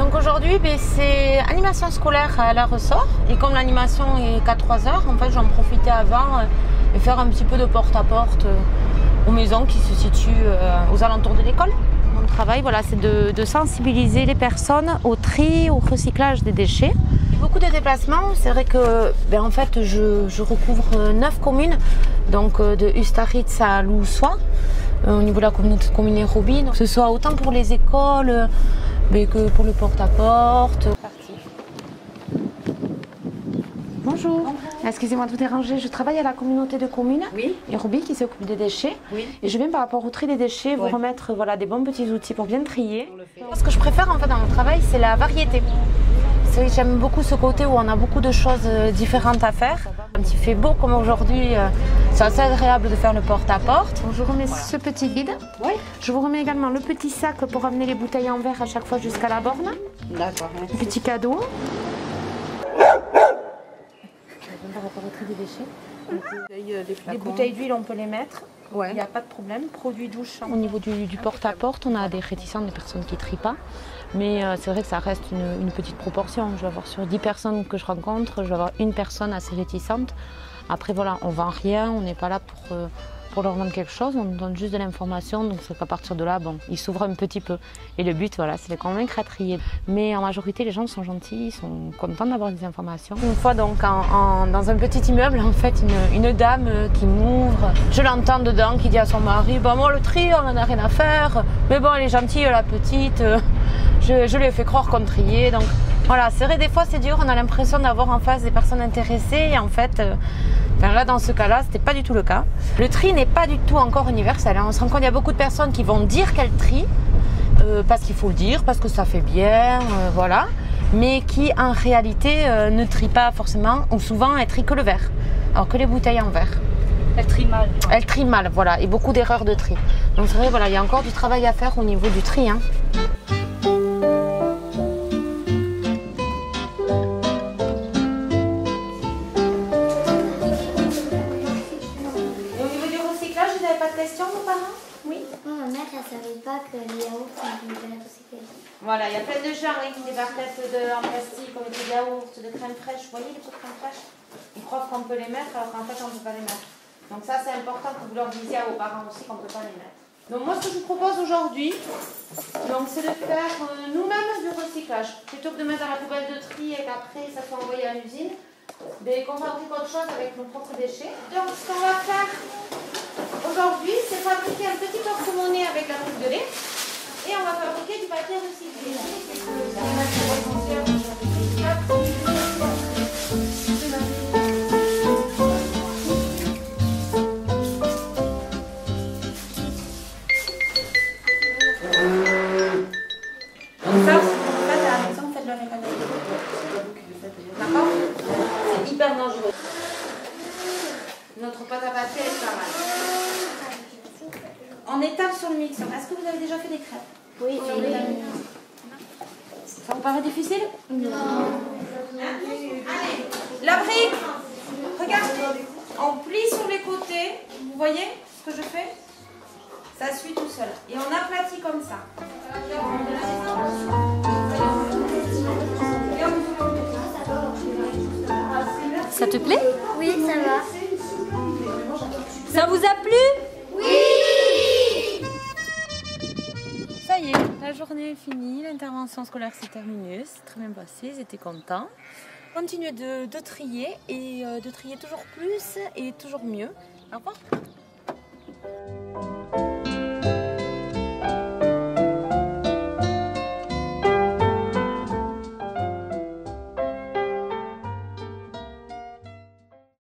Donc aujourd'hui, c'est animation scolaire à la ressort. Et comme l'animation est qu'à 3 heures, en fait, j'en profitais avant et faire un petit peu de porte-à-porte aux maisons qui se situent aux alentours de l'école. Mon travail, voilà, c'est de sensibiliser les personnes au tri, au recyclage des déchets. Beaucoup de déplacements, c'est vrai que en fait, je recouvre 9 communes, donc de Ustaritz à Loussois, au niveau de la communauté de communes Robin, que ce soit autant pour les écoles que pour le porte-à-porte. Bonjour. Bonjour. Excusez-moi de vous déranger, je travaille à la communauté de communes Robin qui s'occupe des déchets. Oui. Et je viens par rapport au tri des déchets vous remettre des bons petits outils pour bien trier. Ce que je préfère en fait dans mon travail, c'est la variété. J'aime beaucoup ce côté où on a beaucoup de choses différentes à faire. Quand il fait beau comme aujourd'hui, c'est assez agréable de faire le porte-à-porte. Je vous remets ce petit guide. Oui. Je vous remets également le petit sac pour ramener les bouteilles en verre à chaque fois jusqu'à la borne. D'accord. Un petit cadeau. Par rapport au tri des déchets. Les bouteilles d'huile, on peut les mettre. Il n'y a pas de problème. Produits douche. Au niveau du porte-à-porte, on a des réticents, des personnes qui ne trient pas. Mais c'est vrai que ça reste une petite proportion. Je vais avoir sur 10 personnes que je rencontre, je vais avoir une personne assez réticente. Après voilà, on ne vend rien, on n'est pas là pour leur vendre quelque chose, on donne juste de l'information. Donc c'est qu'à partir de là, ils s'ouvrent un petit peu. Et le but, voilà, c'est de les convaincre à trier. Mais en majorité, les gens sont gentils, ils sont contents d'avoir des informations. Une fois donc dans un petit immeuble, en fait, une dame qui m'ouvre. Je l'entends dedans qui dit à son mari, moi le tri, on n'en a rien à faire. Mais bon, elle est gentille, la petite. Je lui ai fait croire qu'on triait. Donc voilà, c'est vrai, des fois c'est dur, on a l'impression d'avoir en face des personnes intéressées. Et en fait, là dans ce cas-là, c'était pas du tout le cas. Le tri n'est pas du tout encore universel. On se rend compte qu'il y a beaucoup de personnes qui vont dire qu'elles trient, parce qu'il faut le dire, parce que ça fait bien, voilà. Mais qui en réalité ne trient pas forcément, ou souvent elles trient que le verre, alors que les bouteilles en verre. Elle trie mal. Elle trie mal, voilà, et beaucoup d'erreurs de tri. Donc c'est vrai, voilà, il y a encore du travail à faire au niveau du tri. Ma mère, elle savait pas que les yaourts sont hyper recyclés. Voilà, il y a plein de gens qui ont des barquettes en plastique, comme des yaourts, de crème fraîche. Vous voyez les pots de crème fraîche? Ils croient qu'on peut les mettre alors qu'en fait on ne peut pas les mettre. Donc ça c'est important que vous leur disiez à vos parents aussi qu'on ne peut pas les mettre. Donc moi ce que je vous propose aujourd'hui, c'est de faire nous-mêmes du recyclage. Plutôt que de mettre dans la poubelle de tri et qu'après ça soit envoyé à l'usine, qu'on fabrique autre chose avec nos propres déchets. Donc ce qu'on va faire aujourd'hui, c'est fabriquer un petit porte-monnaie avec la coupe de lait et on va fabriquer du papier recyclé. Donc ça, à la maison, faites-le avec un papier. D'accord? C'est hyper dangereux. Notre pâte à papier est pas mal. On étale sur le mixeur. Est-ce que vous avez déjà fait des crêpes? Oui. Ça vous paraît difficile? Non. Allez, la brique, regarde, on plie sur les côtés. Vous voyez ce que je fais? Ça suit tout seul. Et on aplatit comme ça. Ça te plaît? Oui, ça va. Ça vous a plu? Oui! Ça y est, la journée est finie, l'intervention scolaire s'est terminée, c'est très bien passé, ils étaient contents. Continuez de trier et de trier toujours plus et toujours mieux. Au revoir.